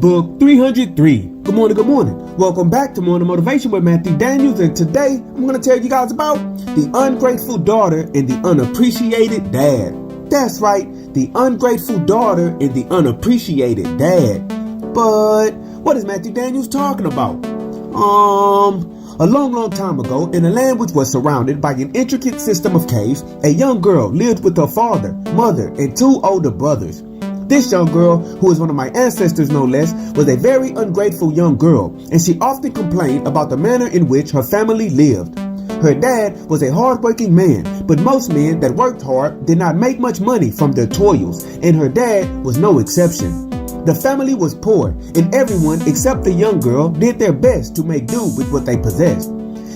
Book 303. Good morning, good morning. Welcome back to Morning Motivation with Matthew Daniels, and today I'm going to tell you guys about the ungrateful daughter and the unappreciated dad. That's right, the ungrateful daughter and the unappreciated dad. But what is Matthew Daniels talking about? A long time ago, in a land which was surrounded by an intricate system of caves, a young girl lived with her father, mother, and two older brothers. This young girl, who is one of my ancestors no less, was a very ungrateful young girl, and she often complained about the manner in which her family lived. Her dad was a hard-working man, but most men that worked hard did not make much money from their toils, and her dad was no exception. The family was poor, and everyone except the young girl did their best to make do with what they possessed.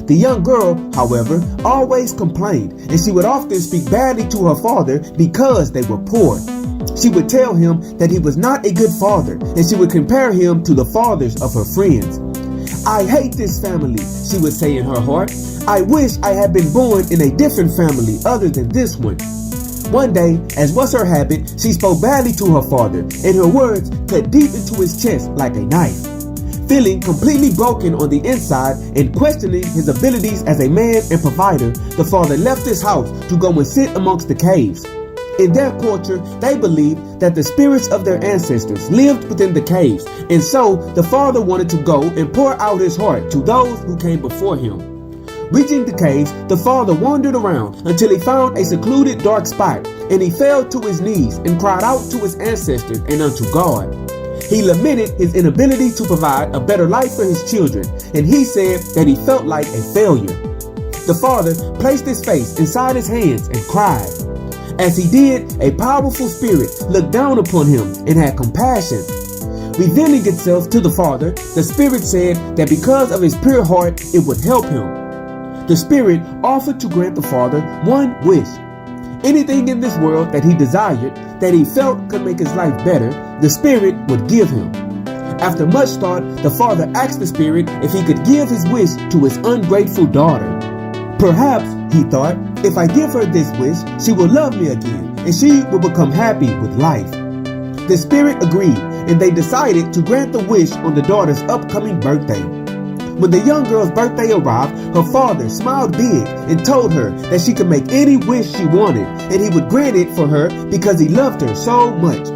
The young girl, however, always complained, and she would often speak badly to her father because they were poor. She would tell him that he was not a good father, and she would compare him to the fathers of her friends. "I hate this family," she would say in her heart. "I wish I had been born in a different family other than this one." One day, as was her habit, she spoke badly to her father, and her words cut deep into his chest like a knife. Feeling completely broken on the inside and questioning his abilities as a man and provider, the father left his house to go and sit amongst the caves. In their culture, they believed that the spirits of their ancestors lived within the caves, and so the father wanted to go and pour out his heart to those who came before him. Reaching the caves, the father wandered around until he found a secluded dark spot, and he fell to his knees and cried out to his ancestors and unto God. He lamented his inability to provide a better life for his children, and he said that he felt like a failure. The father placed his face inside his hands and cried. As he did, a powerful spirit looked down upon him and had compassion. Revealing itself to the father, the spirit said that because of his pure heart, it would help him. The spirit offered to grant the father one wish. Anything in this world that he desired, that he felt could make his life better, the spirit would give him. After much thought, the father asked the spirit if he could give his wish to his ungrateful daughter. Perhaps, he thought, if I give her this wish, she will love me again, and she will become happy with life. The spirit agreed, and they decided to grant the wish on the daughter's upcoming birthday. When the young girl's birthday arrived, her father smiled big and told her that she could make any wish she wanted, and he would grant it for her because he loved her so much.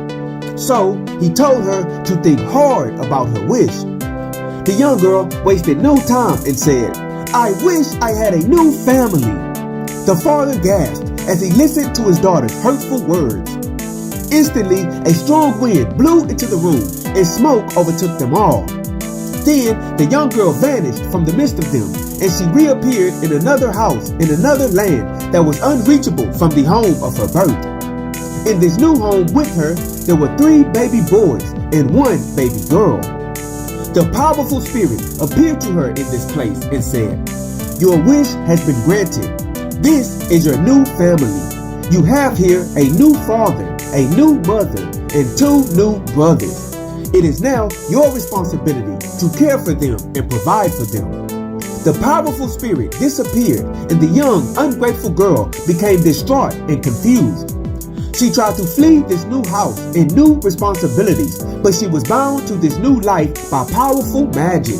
So, he told her to think hard about her wish. The young girl wasted no time and said, "I wish I had a new family." The father gasped as he listened to his daughter's hurtful words. Instantly, a strong wind blew into the room and smoke overtook them all. Then, the young girl vanished from the midst of them, and she reappeared in another house in another land that was unreachable from the home of her birth. In this new home with her, there were 3 baby boys and 1 baby girl. The powerful spirit appeared to her in this place and said, "Your wish has been granted. This is your new family. You have here a new father, a new mother, and 2 new brothers. It is now your responsibility to care for them and provide for them." The powerful spirit disappeared, and the young, ungrateful girl became distraught and confused. She tried to flee this new house and new responsibilities, but she was bound to this new life by powerful magic.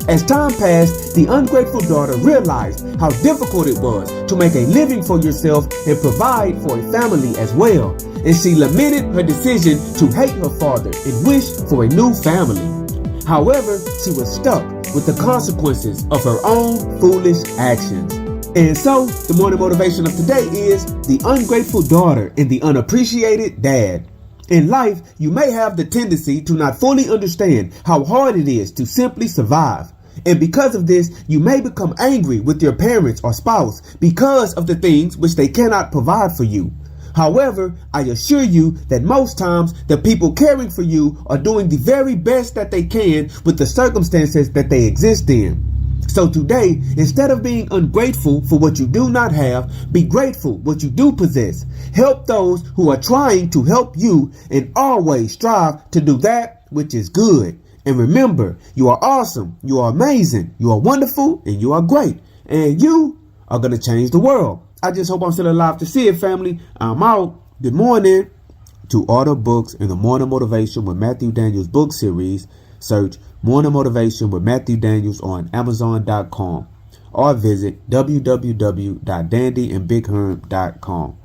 As time passed, the ungrateful daughter realized how difficult it was to make a living for yourself and provide for a family as well, and she lamented her decision to hate her father and wish for a new family. However, she was stuck with the consequences of her own foolish actions. And so, the morning motivation of today is the ungrateful daughter and the unappreciated dad. In life, you may have the tendency to not fully understand how hard it is to simply survive. And because of this, you may become angry with your parents or spouse because of the things which they cannot provide for you. However, I assure you that most times the people caring for you are doing the very best that they can with the circumstances that they exist in. So today, instead of being ungrateful for what you do not have, be grateful what you do possess. Help those who are trying to help you, and always strive to do that which is good. And remember, you are awesome, you are amazing, you are wonderful, and you are great. And you are going to change the world. I just hope I'm still alive to see it, family. I'm out. Good morning. To order books in the Morning Motivation with Matthew Daniels book series, search Morning Motivation with Matthew Daniels on Amazon.com or visit www.dandyandbigherm.com.